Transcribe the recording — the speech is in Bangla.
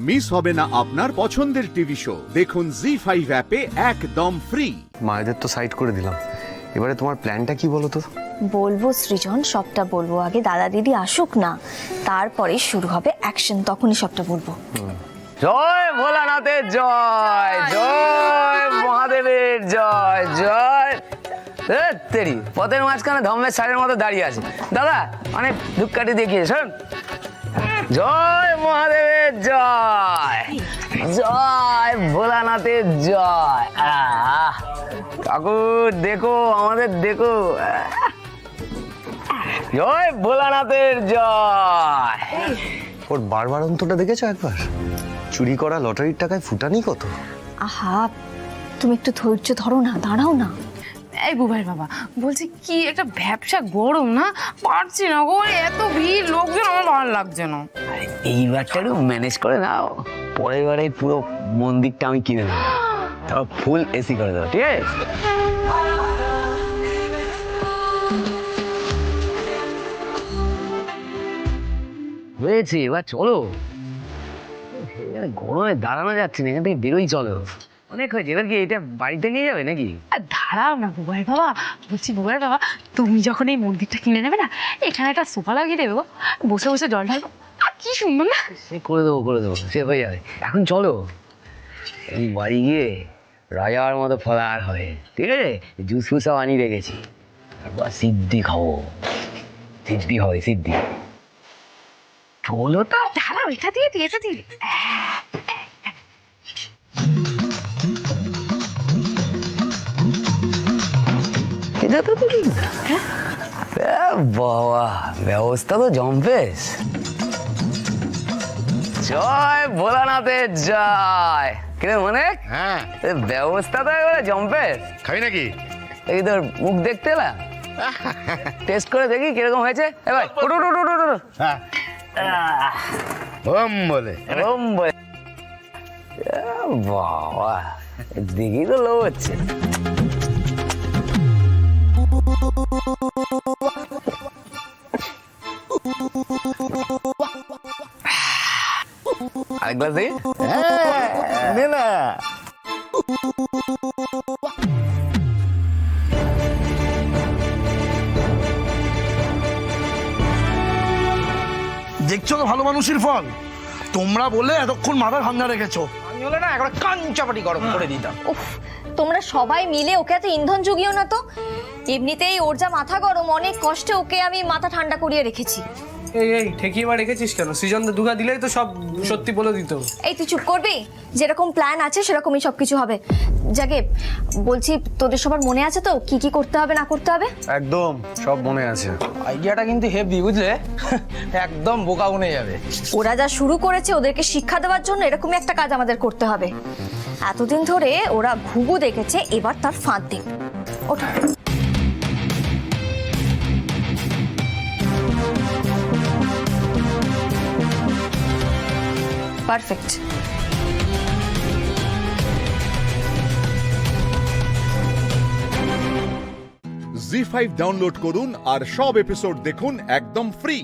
মিস হবে না আপনার পছন্দের টিভি শো। দেখুন জি5 অ্যাপে একদম ফ্রি। মায়েদের তো সাইড করে দিলাম, এবারে তোমার প্ল্যানটা কি বলো তো? বলবো সৃজন, সবটা বলবো। আগে দাদা দিদি আসুক না, তারপরে শুরু হবে অ্যাকশন, তখনই সবটা বলবো। জয় ভোলানাথের জয়, জয় মহাদেবের জয়, জয়। তেরি পথের মাঝখানে ধম্মের সারের মতো দাঁড়িয়ে আছে দাদা, অনেক ধূপকাঠি দেখিয়ে শোন। জয় মহাদেবের জয়, জয় ভোলানাথের জয়। ঠাকুর দেখো আমাদের, দেখো। জয় ভোলানাথের জয়। ওর বারবার অন্তটা দেখেছো একবার? চুরি করা লটারির টাকায় ফুটানি কত। আহা, তুমি একটু ধৈর্য ধরো না, দাঁড়াও না। এই বুবাই বাবা বলছি কি, একটা ব্যবসা গরম না, পারছি না গো, এত ভিড় লোকজন, আমার ভালো লাগছে না। এইবারটা একটু ম্যানেজ করে নাও, পরের বারে পুরো মন্দিরটা আমি কিনে দেবো, তারপর ফুল এসি করে দেবো, ঠিক আছে? হয়েছে, এবার চলো। গরমে দাঁড়ানো যাচ্ছে না, এখান থেকে বেরোই চলো। অনেক হয়েছে, এবার কি এটা বাড়িতে নিয়ে যাবে নাকি? আর দাঁড়াও না বুবাই বাবা, বলছি বুবাই বাবা, তুমি যখন এই মন্দিরটা কিনে নেবে না, এখানে একটা সোফা লাগিয়ে দেবো, বসে বসে জল ঢালবো, কি সুন্দর না? সে করে দেবো, করে দেবো, সে হয়ে যাবে। এখন চলো, এই বাড়ি গিয়ে রাজার মতো ফলার হবে, ঠিক আছে? জুস ফুসও আনিয়ে রেখেছি, তারপর সিদ্ধি খাবো, সিদ্ধি হবে, সিদ্ধি। চলো তো। দাঁড়াও, এটা দিয়ে দিয়ে, এটা দিয়ে। এটা তো দেখি বাবা, ব্যবস্থা তো জম্পেশ। জয় ভোলানাথের জয়। কিরে মনে? হ্যাঁ, ব্যবস্থা তো এবারে জম্পেশ। খাবি নাকি? এই তোর মুখ দেখতে এলাম, টেস্ট করে দেখি কিরকম হয়েছে। এ ভাই উঠো উঠো উঠো উঠো। হ্যাঁ, ওম বলে। ওম বলে। বাবা, দেখি তো লোভ হচ্ছে। আরেকবার দেখি। নে না। দেখছো তো ভালো মানুষের ফল। তোমরা বলে এতক্ষণ মাথা ঠান্ডা রেখেছো, আমি হলে না একবার কাঞ্চাপাটি গরম করে দিতাম। উফ, তোমরা সবাই মিলে ওকে এত ইন্ধন জুগিও না তো। এমনিতেই ওর যা মাথা গরম, অনেক কষ্টে ওকে আমি মাথা ঠান্ডা করিয়ে রেখেছি। এই এই ঠেকিয়ে বা রেখেছিস কেন? সৃজন তো দুগা দিলেই তো সব সত্যি বলে দিত। এই তুই চুপ করবি? যেরকম প্ল্যান আছে সেরকমই সবকিছু হবে। যাকে বলছি, তোদের সবার মনে আছে তো কি কি করতে হবে না করতে হবে? একদম সব মনে আছে। আইডিয়াটা কিন্তু হেভি, বুঝলে? একদম বোকা বনে যাবে। ওরা যা শুরু করেছে, ওদেরকে শিক্ষা দেওয়ার জন্য এরকমই একটা কাজ আমাদের করতে হবে। এতদিন ধরে ওরা ঘুঘু দেখেছে, এবার তার ফাঁদ দেব। ওঠো। পারফেক্ট। জি5 ডাউনলোড করুন আর সব এপিসোড দেখুন একদম ফ্রি।